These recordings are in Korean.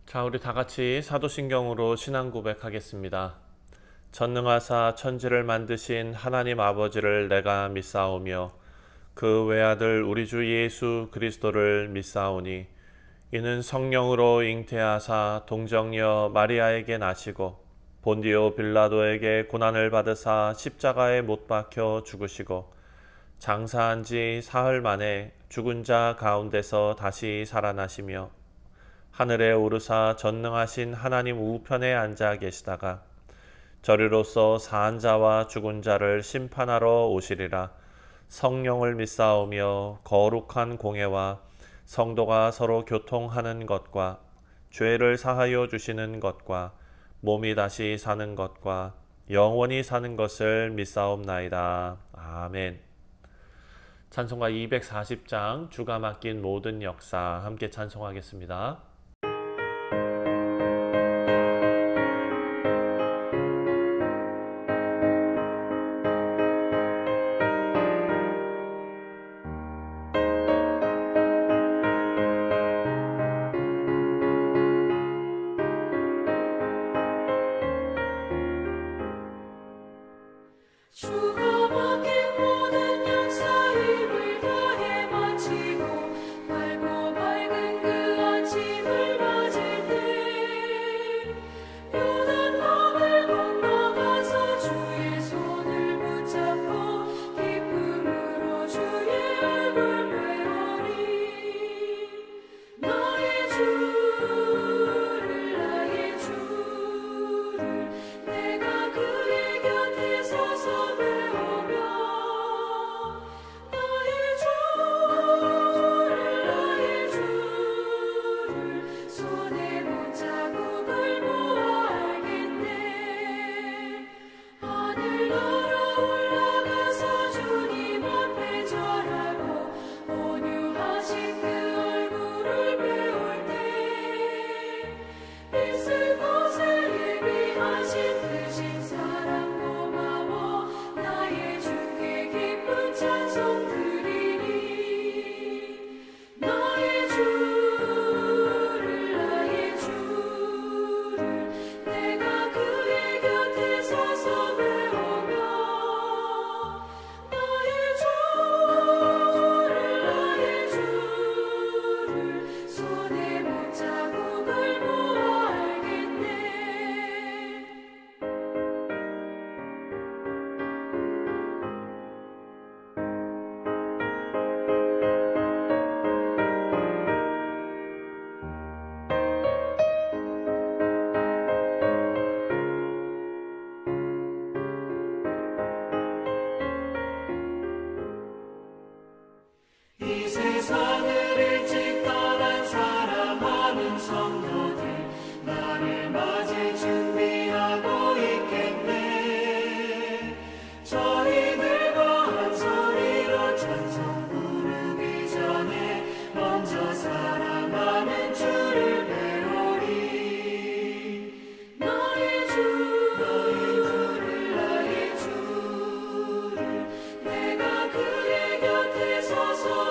자, 우리 다 같이 사도신경으로 신앙 고백하겠습니다. 전능하사 천지를 만드신 하나님 아버지를 내가 믿사오며 그 외아들 우리 주 예수 그리스도를 믿사오니 이는 성령으로 잉태하사 동정녀 마리아에게 나시고 본디오 빌라도에게 고난을 받으사 십자가에 못 박혀 죽으시고 장사한 지 사흘 만에 죽은 자 가운데서 다시 살아나시며 하늘에 오르사 전능하신 하나님 우편에 앉아 계시다가 저리로서 사한 자와 죽은 자를 심판하러 오시리라. 성령을 믿사오며 거룩한 공예와 성도가 서로 교통하는 것과 죄를 사하여 주시는 것과 몸이 다시 사는 것과 영원히 사는 것을 믿사옵나이다. 아멘. 찬송가 240장 주가 맡긴 모든 역사 함께 찬송하겠습니다. 주가 맡긴 모든 역사 힘을 다해 마치고 밝고 밝은 그 아침을 맞을 때 요단강을 건너가서 주의 손을 붙잡고 기쁨으로 주의 얼굴 뵈오리. 나의 주를 내가 그의 곁에 서서 이 세상을 일찍 떠난 사랑하는 성도들 나를 맞을 준비하고 있겠네. 저희들과 한 소리로 찬송 부르기 전에 먼저 사랑하는 주를 배우리. 나의 주를 내가 그의 곁에 서서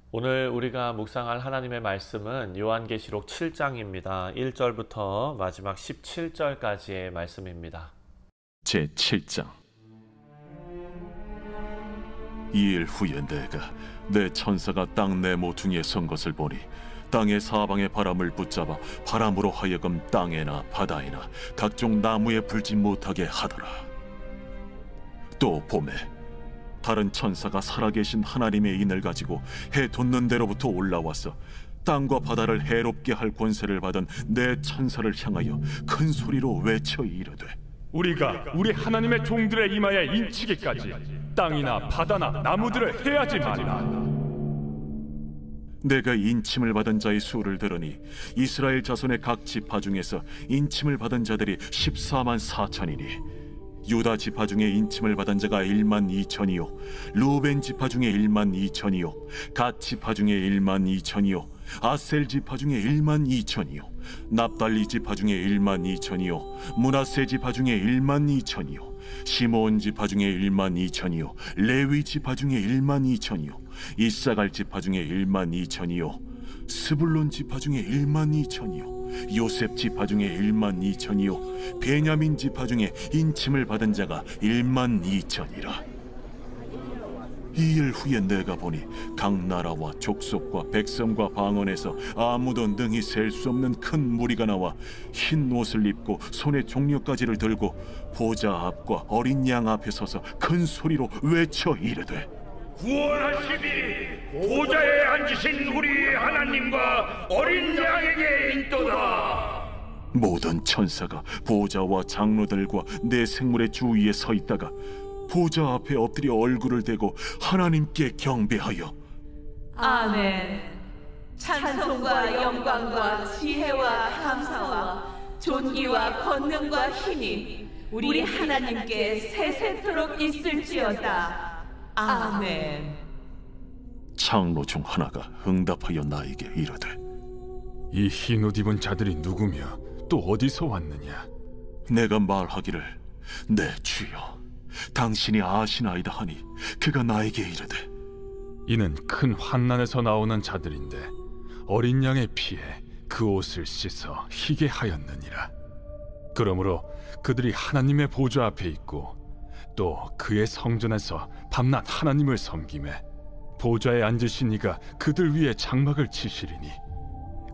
오늘 우리가 묵상할 하나님의 말씀은 요한계시록 7장입니다. 1절부터 마지막 17절까지의 말씀입니다. 제7장 2일 후에 내가 내 천사가 땅 내 모퉁이에 선 것을 보니 땅의 사방의 바람을 붙잡아 바람으로 하여금 땅에나 바다에나 각종 나무에 불지 못하게 하더라. 또 봄에 다른 천사가 살아계신 하나님의 인을 가지고 해 돋는 데로부터 올라와서 땅과 바다를 해롭게 할 권세를 받은 내 천사를 향하여 큰 소리로 외쳐 이르되, 우리가 우리 하나님의 종들의 이마에 인치기까지 땅이나 바다나 나무들을 해하지 말라. 내가 인침을 받은 자의 수를 들으니 이스라엘 자손의 각 지파 중에서 인침을 받은 자들이 14만 4천이니 유다 지파 중에 인침을 받은 자가 1만 2천이요 루벤 지파 중에 1만 2천이요 갓 지파 중에 1만 2천이요 아셀 지파 중에 1만 2천이요 납달리 지파 중에 1만 2천이요 므낫세 지파 중에 1만 2천이요 시므온 지파 중에 1만 2천이요 레위 지파 중에 1만 2천이요 이사갈 지파 중에 1만 2천이요 스불론 지파 중에 1만 2천이요 요셉 지파 중에 1만 2천이요 베냐민 지파 중에 인침을 받은 자가 1만 2천이라. 2일 후에 내가 보니 각 나라와 족속과 백성과 방언에서 아무도 능히 셀 수 없는 큰 무리가 나와 흰 옷을 입고 손에 종려가지를 들고 보좌 앞과 어린 양 앞에 서서 큰 소리로 외쳐 이르되, 구원하시니 보좌에 앉으신 우리 하나님과 어린 양에게 있도다. 모든 천사가 보좌와 장로들과 내 생물의 주위에 서 있다가 보좌 앞에 엎드려 얼굴을 대고 하나님께 경배하여 아멘. 찬송과 영광과 지혜와 감사와 존귀와 권능과 힘이 우리 하나님께 세세토록 있을지어다. 아멘. 장로 중 하나가 응답하여 나에게 이르되, 이 흰 옷 입은 자들이 누구며 또 어디서 왔느냐? 내가 말하기를 내 주여 당신이 아시나이다 하니 그가 나에게 이르되, 이는 큰 환난에서 나오는 자들인데 어린 양의 피에 그 옷을 씻어 희게 하였느니라. 그러므로 그들이 하나님의 보좌 앞에 있고 또 그의 성전에서 밤낮 하나님을 섬기매 보좌에 앉으신 이가 그들 위에 장막을 치시리니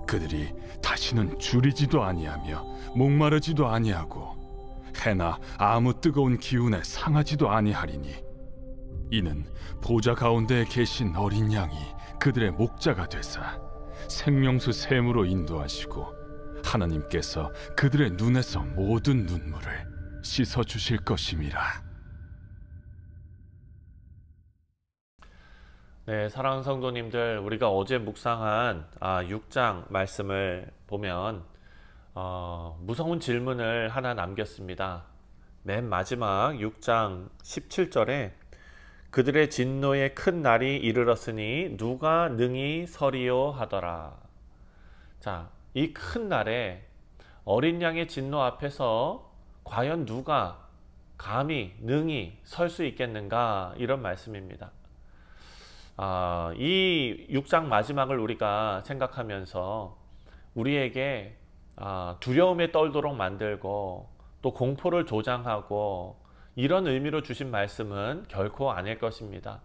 그들이 다시는 줄이지도 아니하며 목마르지도 아니하고 해나 아무 뜨거운 기운에 상하지도 아니하리니 이는 보좌 가운데에 계신 어린 양이 그들의 목자가 되사 생명수 샘으로 인도하시고 하나님께서 그들의 눈에서 모든 눈물을 씻어 주실 것임이라. 네, 사랑하는 성도님들, 우리가 어제 묵상한 6장 말씀을 보면 무서운 질문을 하나 남겼습니다. 맨 마지막 6장 17절에 그들의 진노의 큰 날이 이르렀으니 누가 능히 서리요 하더라. 자, 이 큰 날에 어린 양의 진노 앞에서 과연 누가 감히 능히 설 수 있겠는가, 이런 말씀입니다. 이 6장 마지막을 우리가 생각하면서 우리에게 두려움에 떨도록 만들고 또 공포를 조장하고 이런 의미로 주신 말씀은 결코 아닐 것입니다.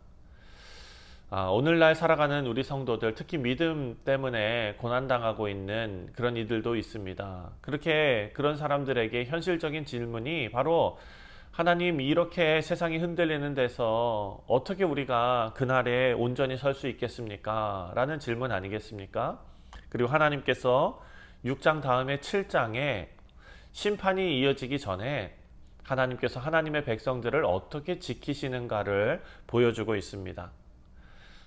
오늘날 살아가는 우리 성도들, 특히 믿음 때문에 고난당하고 있는 그런 이들도 있습니다. 그런 사람들에게 현실적인 질문이 바로, 하나님, 이렇게 세상이 흔들리는 데서 어떻게 우리가 그날에 온전히 설 수 있겠습니까? 라는 질문 아니겠습니까? 그리고 하나님께서 6장 다음에 7장에 심판이 이어지기 전에 하나님께서 하나님의 백성들을 어떻게 지키시는가를 보여주고 있습니다.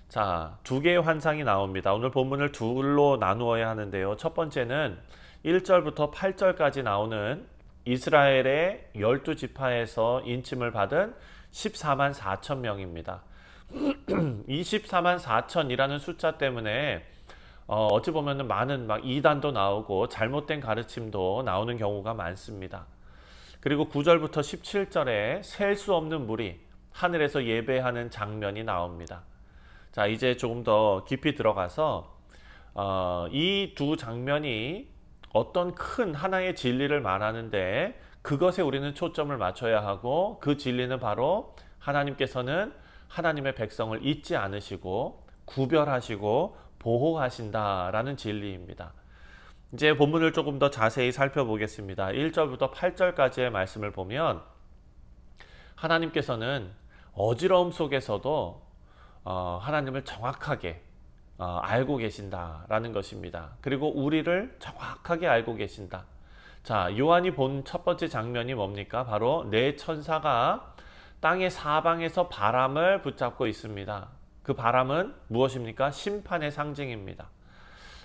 자, 두 개의 환상이 나옵니다. 오늘 본문을 둘로 나누어야 하는데요. 첫 번째는 1절부터 8절까지 나오는 이스라엘의 12지파에서 인침을 받은 14만 4천 명입니다. 이 14만 4천이라는 숫자 때문에 어찌 보면 많은 이단도 나오고 잘못된 가르침도 나오는 경우가 많습니다. 그리고 9절부터 17절에 셀 수 없는 무리, 하늘에서 예배하는 장면이 나옵니다. 자, 이제 조금 더 깊이 들어가서 이 두 장면이 어떤 큰 하나의 진리를 말하는데 그것에 우리는 초점을 맞춰야 하고, 그 진리는 바로 하나님께서는 하나님의 백성을 잊지 않으시고 구별하시고 보호하신다라는 진리입니다. 이제 본문을 조금 더 자세히 살펴보겠습니다. 1절부터 8절까지의 말씀을 보면 하나님께서는 어지러움 속에서도 하나님을 정확하게 알고 계신다라는 것입니다. 그리고 우리를 정확하게 알고 계신다. 자, 요한이 본 첫 번째 장면이 뭡니까? 바로 네 천사가 땅의 사방에서 바람을 붙잡고 있습니다. 그 바람은 무엇입니까? 심판의 상징입니다.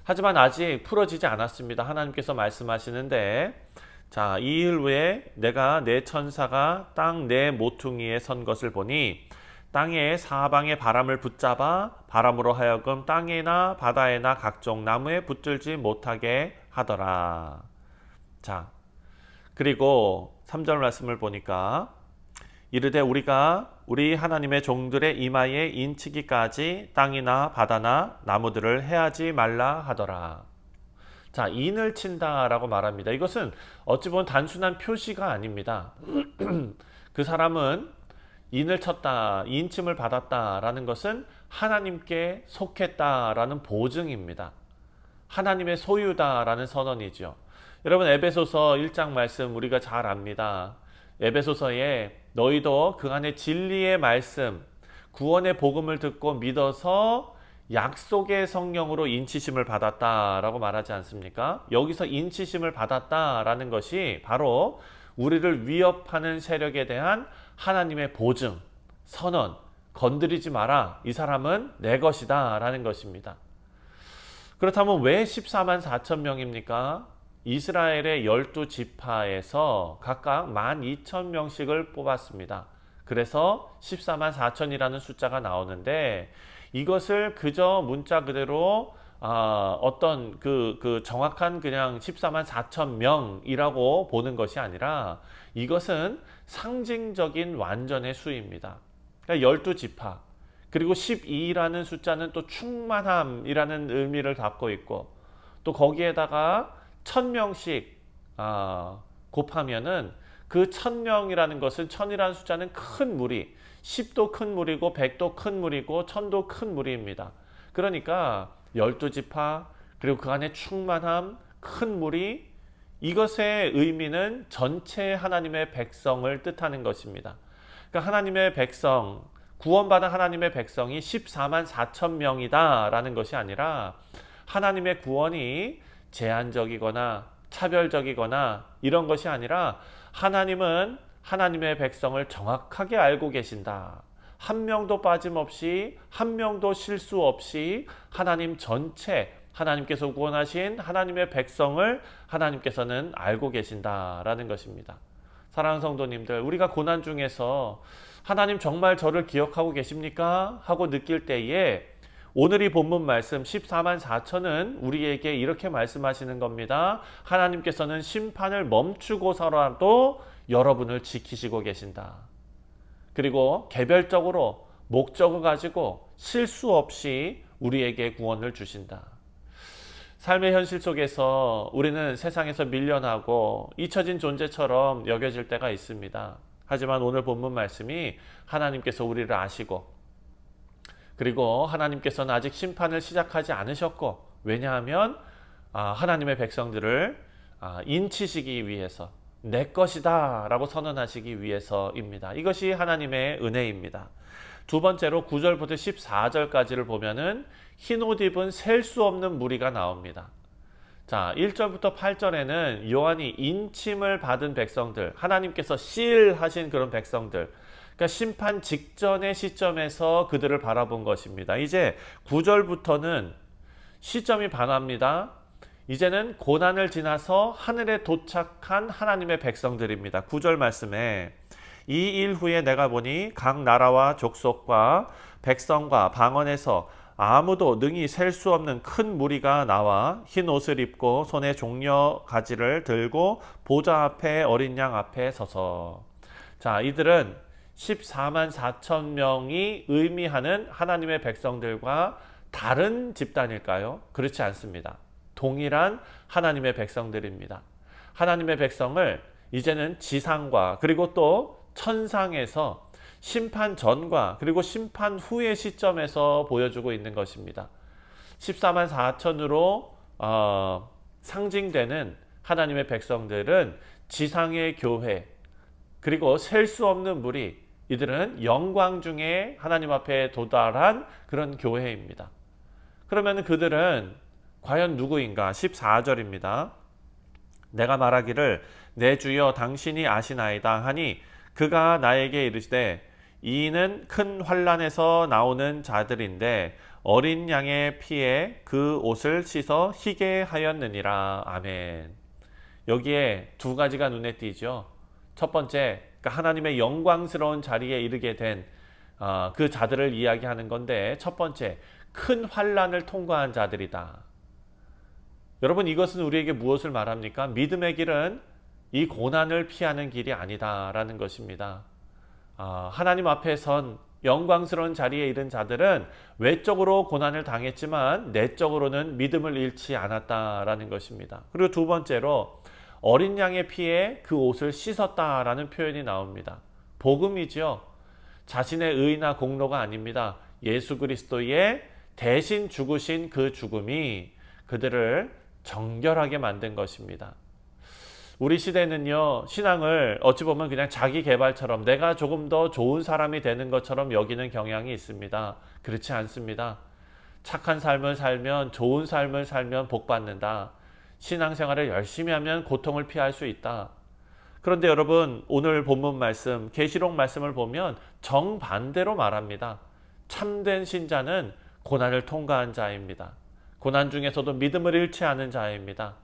하지만 아직 풀어지지 않았습니다. 하나님께서 말씀하시는데, 자, 이일 후에 내가 네 천사가 땅 네 모퉁이에 선 것을 보니 땅의 사방에 바람을 붙잡아 바람으로 하여금 땅에나 바다에나 각종 나무에 붙들지 못하게 하더라. 자, 그리고 3절 말씀을 보니까 이르되 우리가 우리 하나님의 종들의 이마에 인치기까지 땅이나 바다나 나무들을 해하지 말라 하더라. 자, 인을 친다라고 말합니다. 이것은 어찌 보면 단순한 표시가 아닙니다. 그 사람은 인을 쳤다, 인침을 받았다라는 것은 하나님께 속했다라는 보증입니다. 하나님의 소유다라는 선언이죠. 여러분, 에베소서 1장 말씀 우리가 잘 압니다. 에베소서에 너희도 그 안에 진리의 말씀, 구원의 복음을 듣고 믿어서 약속의 성령으로 인치심을 받았다라고 말하지 않습니까? 여기서 인치심을 받았다라는 것이 바로 우리를 위협하는 세력에 대한 하나님의 보증, 선언, 건드리지 마라, 이 사람은 내 것이다 라는 것입니다. 그렇다면 왜 14만 4천 명입니까? 이스라엘의 12지파에서 각각 12,000명씩을 뽑았습니다. 그래서 14만 4천이라는 숫자가 나오는데, 이것을 그저 문자 그대로 어떤 그 정확한 그냥 14만 4천 명이라고 보는 것이 아니라 이것은 상징적인 완전의 수입니다. 그러니까 12지파, 그리고 12라는 숫자는 또 충만함이라는 의미를 갖고 있고, 또 거기에다가 1000명씩 곱하면은 그 1000명이라는 것은 1000이라는 숫자는 큰 무리, 10도 큰 무리고 100도 큰 무리고 1000도 큰 무리입니다. 그러니까 12지파, 그리고 그 안에 충만함, 큰 무리, 이것의 의미는 전체 하나님의 백성을 뜻하는 것입니다. 그러니까 하나님의 백성, 구원받은 하나님의 백성이 14만 4천 명이다 라는 것이 아니라 하나님의 구원이 제한적이거나 차별적이거나 이런 것이 아니라 하나님은 하나님의 백성을 정확하게 알고 계신다. 한 명도 빠짐없이, 한 명도 실수 없이 하나님 전체, 하나님께서 구원하신 하나님의 백성을 하나님께서는 알고 계신다라는 것입니다. 사랑하는 성도님들, 우리가 고난 중에서 하나님 정말 저를 기억하고 계십니까? 하고 느낄 때에 오늘 이 본문 말씀 14만 4천은 우리에게 이렇게 말씀하시는 겁니다. 하나님께서는 심판을 멈추고서라도 여러분을 지키시고 계신다. 그리고 개별적으로 목적을 가지고 실수 없이 우리에게 구원을 주신다. 삶의 현실 속에서 우리는 세상에서 밀려나고 잊혀진 존재처럼 여겨질 때가 있습니다. 하지만 오늘 본문 말씀이 하나님께서 우리를 아시고, 그리고 하나님께서는 아직 심판을 시작하지 않으셨고, 왜냐하면 하나님의 백성들을 인치시기 위해서, 내 것이다 라고 선언하시기 위해서입니다. 이것이 하나님의 은혜입니다. 두 번째로 9절부터 14절까지를 보면은 흰옷 입은 셀 수 없는 무리가 나옵니다. 자, 1절부터 8절에는 요한이 인침을 받은 백성들, 하나님께서 시일하신 그런 백성들, 그러니까 심판 직전의 시점에서 그들을 바라본 것입니다. 이제 9절부터는 시점이 변합니다. 이제는 고난을 지나서 하늘에 도착한 하나님의 백성들입니다. 9절 말씀에 이 일 후에 내가 보니 각 나라와 족속과 백성과 방언에서 아무도 능히 셀 수 없는 큰 무리가 나와 흰 옷을 입고 손에 종려 가지를 들고 보좌 앞에 어린 양 앞에 서서. 자, 이들은 14만 4천 명이 의미하는 하나님의 백성들과 다른 집단일까요? 그렇지 않습니다. 동일한 하나님의 백성들입니다. 하나님의 백성을 이제는 지상과 그리고 또 천상에서 심판 전과 그리고 심판 후의 시점에서 보여주고 있는 것입니다. 14만 4천으로 상징되는 하나님의 백성들은 지상의 교회, 그리고 셀 수 없는 무리, 이들은 영광 중에 하나님 앞에 도달한 그런 교회입니다. 그러면 그들은 과연 누구인가? 14절입니다. 내가 말하기를 내 주여 당신이 아시나이다 하니 그가 나에게 이르시되 이는 큰 환난에서 나오는 자들인데 어린 양의 피에 그 옷을 씻어 희게 하였느니라. 아멘. 여기에 두 가지가 눈에 띄죠. 첫 번째, 그러니까 하나님의 영광스러운 자리에 이르게 된 그 자들을 이야기하는 건데, 첫 번째, 큰 환난을 통과한 자들이다. 여러분, 이것은 우리에게 무엇을 말합니까? 믿음의 길은 이 고난을 피하는 길이 아니다라는 것입니다. 하나님 앞에 선 영광스러운 자리에 이른 자들은 외적으로 고난을 당했지만 내적으로는 믿음을 잃지 않았다라는 것입니다. 그리고 두 번째로 어린 양의 피에 그 옷을 씻었다라는 표현이 나옵니다. 복음이죠. 자신의 의나 공로가 아닙니다. 예수 그리스도의 대신 죽으신 그 죽음이 그들을 정결하게 만든 것입니다. 우리 시대는요, 신앙을 어찌 보면 그냥 자기 개발처럼 내가 조금 더 좋은 사람이 되는 것처럼 여기는 경향이 있습니다. 그렇지 않습니다. 착한 삶을 살면, 좋은 삶을 살면 복 받는다. 신앙생활을 열심히 하면 고통을 피할 수 있다. 그런데 여러분, 오늘 본문 말씀, 계시록 말씀을 보면 정반대로 말합니다. 참된 신자는 고난을 통과한 자입니다. 고난 중에서도 믿음을 잃지 않은 자입니다.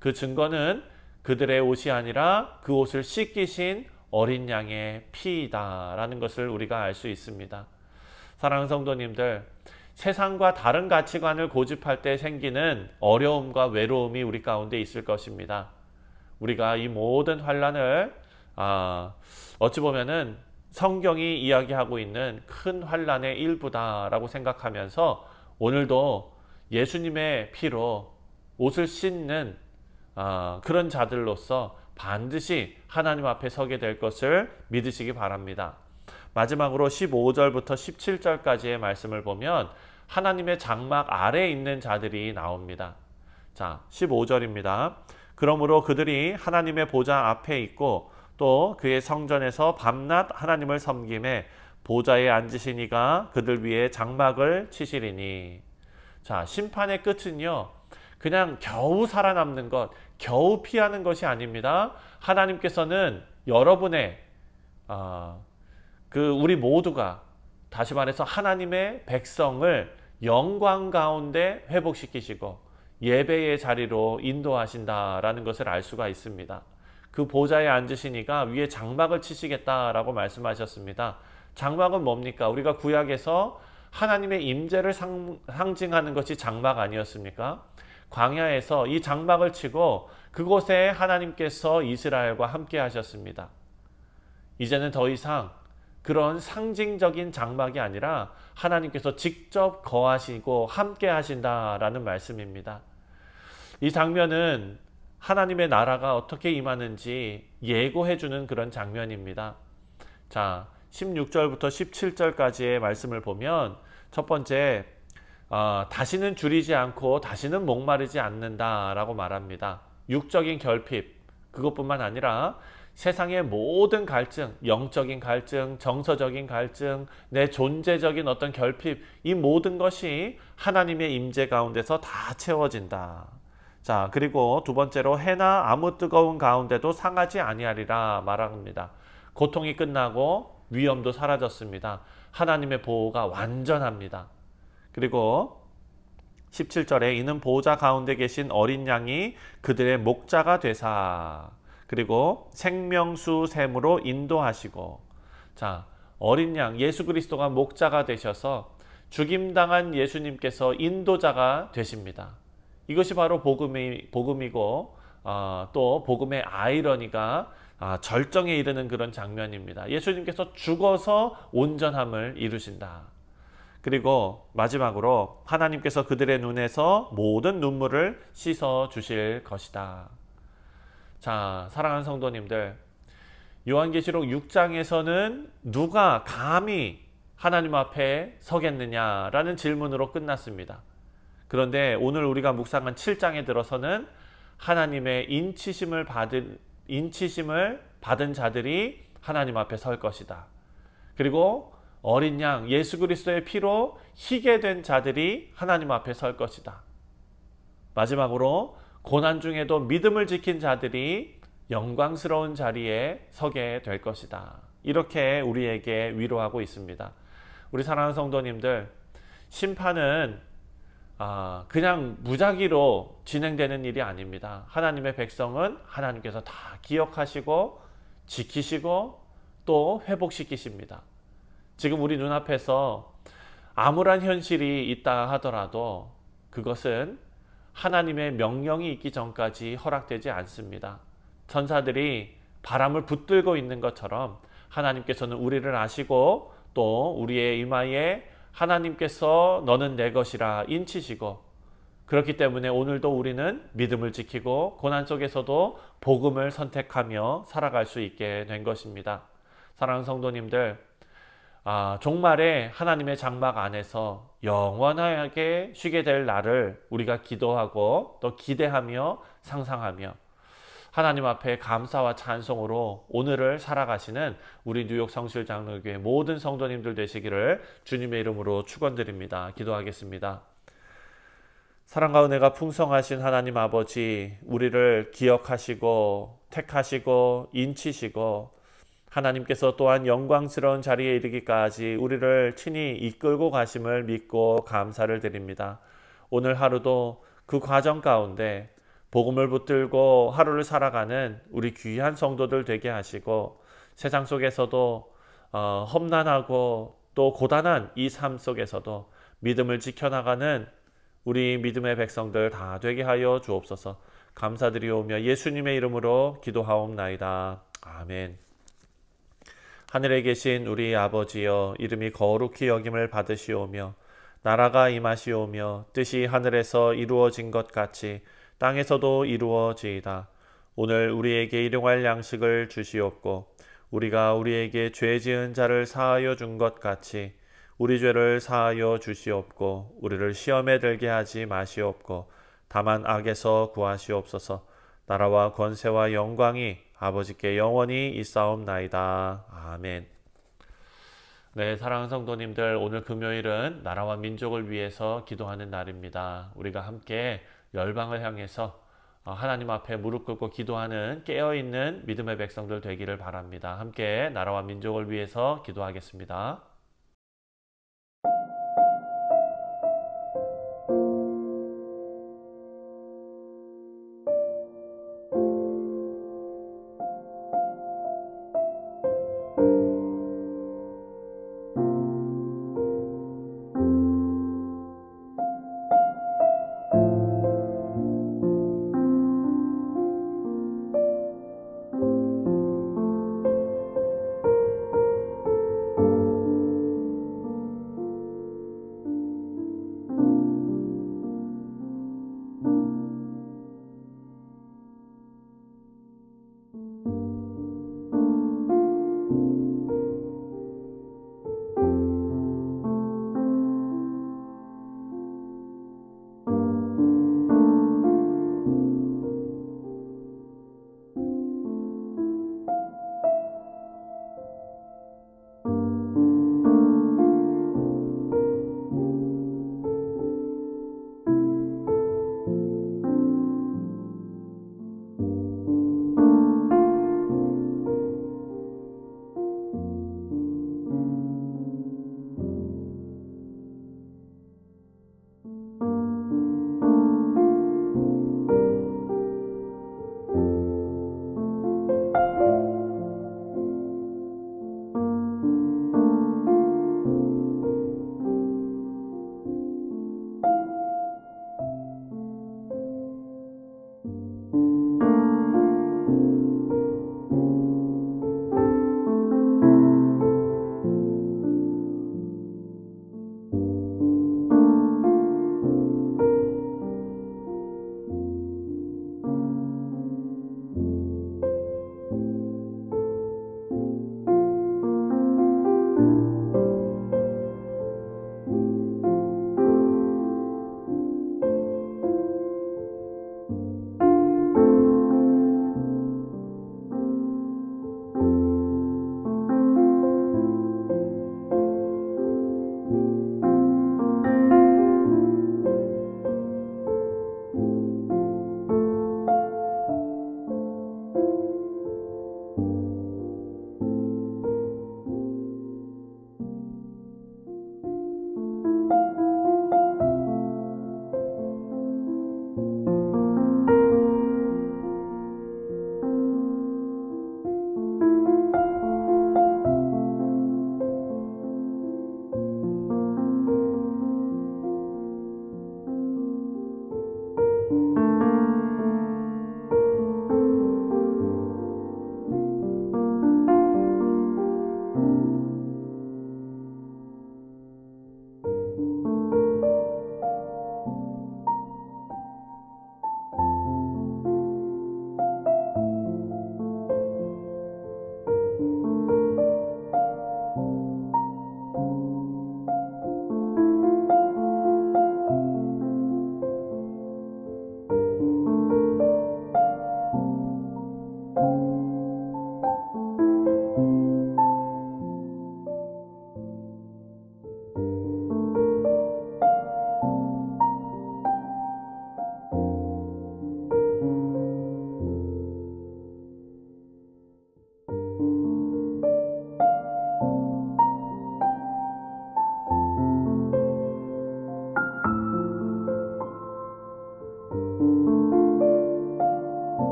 그 증거는 그들의 옷이 아니라 그 옷을 씻기신 어린 양의 피이다라는 것을 우리가 알 수 있습니다. 사랑하는 성도님들, 세상과 다른 가치관을 고집할 때 생기는 어려움과 외로움이 우리 가운데 있을 것입니다. 우리가 이 모든 환난을 어찌 보면은 성경이 이야기하고 있는 큰 환난의 일부다라고 생각하면서 오늘도 예수님의 피로 옷을 씻는 그런 자들로서 반드시 하나님 앞에 서게 될 것을 믿으시기 바랍니다. 마지막으로 15절부터 17절까지의 말씀을 보면 하나님의 장막 아래에 있는 자들이 나옵니다. 자, 15절입니다. 그러므로 그들이 하나님의 보좌 앞에 있고 또 그의 성전에서 밤낮 하나님을 섬김에 보좌에 앉으신 이가 그들 위에 장막을 치시리니. 자, 심판의 끝은요, 그냥 겨우 살아남는 것, 겨우 피하는 것이 아닙니다. 하나님께서는 여러분의 우리 모두가, 다시 말해서 하나님의 백성을 영광 가운데 회복시키시고 예배의 자리로 인도하신다라는 것을 알 수가 있습니다. 그 보좌에 앉으신 이가 위에 장막을 치시겠다라고 말씀하셨습니다. 장막은 뭡니까? 우리가 구약에서 하나님의 임재를 상징하는 것이 장막 아니었습니까? 광야에서 이 장막을 치고 그곳에 하나님께서 이스라엘과 함께 하셨습니다. 이제는 더 이상 그런 상징적인 장막이 아니라 하나님께서 직접 거하시고 함께 하신다라는 말씀입니다. 이 장면은 하나님의 나라가 어떻게 임하는지 예고해주는 그런 장면입니다. 자, 16절부터 17절까지의 말씀을 보면 첫 번째, 다시는 줄이지 않고 다시는 목마르지 않는다라고 말합니다. 육적인 결핍, 그것뿐만 아니라 세상의 모든 갈증, 영적인 갈증, 정서적인 갈증, 내 존재적인 어떤 결핍, 이 모든 것이 하나님의 임재 가운데서 다 채워진다. 자, 그리고 두 번째로 해나 아무 뜨거운 가운데도 상하지 아니하리라 말합니다. 고통이 끝나고 위험도 사라졌습니다. 하나님의 보호가 완전합니다. 그리고 17절에 이는 보호자 가운데 계신 어린 양이 그들의 목자가 되사, 그리고 생명수 샘으로 인도하시고. 자, 어린 양 예수 그리스도가 목자가 되셔서 죽임당한 예수님께서 인도자가 되십니다. 이것이 바로 복음이고 또 복음의 아이러니가 절정에 이르는 그런 장면입니다. 예수님께서 죽어서 온전함을 이루신다. 그리고 마지막으로 하나님께서 그들의 눈에서 모든 눈물을 씻어 주실 것이다. 자, 사랑하는 성도님들, 요한계시록 6장에서는 누가 감히 하나님 앞에 서겠느냐라는 질문으로 끝났습니다. 그런데 오늘 우리가 묵상한 7장에 들어서는 하나님의 인치심을 받은 자들이 하나님 앞에 설 것이다. 그리고 어린 양 예수 그리스도의 피로 희게 된 자들이 하나님 앞에 설 것이다. 마지막으로 고난 중에도 믿음을 지킨 자들이 영광스러운 자리에 서게 될 것이다. 이렇게 우리에게 위로하고 있습니다. 우리 사랑하는 성도님들, 심판은 그냥 무작위로 진행되는 일이 아닙니다. 하나님의 백성은 하나님께서 다 기억하시고 지키시고 또 회복시키십니다. 지금 우리 눈앞에서 암울한 현실이 있다 하더라도 그것은 하나님의 명령이 있기 전까지 허락되지 않습니다. 천사들이 바람을 붙들고 있는 것처럼 하나님께서는 우리를 아시고 또 우리의 이마에 하나님께서 너는 내 것이라 인치시고, 그렇기 때문에 오늘도 우리는 믿음을 지키고 고난 속에서도 복음을 선택하며 살아갈 수 있게 된 것입니다. 사랑하는 성도님들, 종말에 하나님의 장막 안에서 영원하게 쉬게 될 날을 우리가 기도하고 또 기대하며 상상하며 하나님 앞에 감사와 찬송으로 오늘을 살아가시는 우리 뉴욕 성실장로교회 모든 성도님들 되시기를 주님의 이름으로 축원드립니다. 기도하겠습니다. 사랑과 은혜가 풍성하신 하나님 아버지, 우리를 기억하시고 택하시고 인치시고 하나님께서 또한 영광스러운 자리에 이르기까지 우리를 친히 이끌고 가심을 믿고 감사를 드립니다. 오늘 하루도 그 과정 가운데 복음을 붙들고 하루를 살아가는 우리 귀한 성도들 되게 하시고, 세상 속에서도 험난하고 또 고단한 이 삶 속에서도 믿음을 지켜나가는 우리 믿음의 백성들 다 되게 하여 주옵소서. 감사드리오며 예수님의 이름으로 기도하옵나이다. 아멘. 하늘에 계신 우리 아버지여, 이름이 거룩히 여김을 받으시오며 나라가 임하시오며 뜻이 하늘에서 이루어진 것 같이 땅에서도 이루어지이다. 오늘 우리에게 일용할 양식을 주시옵고 우리가 우리에게 죄 지은 자를 사하여 준 것 같이 우리 죄를 사하여 주시옵고 우리를 시험에 들게 하지 마시옵고 다만 악에서 구하시옵소서. 나라와 권세와 영광이 아버지께 영원히 있사옵나이다. 아멘. 네, 사랑하는 성도님들, 오늘 금요일은 나라와 민족을 위해서 기도하는 날입니다. 우리가 함께 열방을 향해서 하나님 앞에 무릎 꿇고 기도하는 깨어있는 믿음의 백성들 되기를 바랍니다. 함께 나라와 민족을 위해서 기도하겠습니다.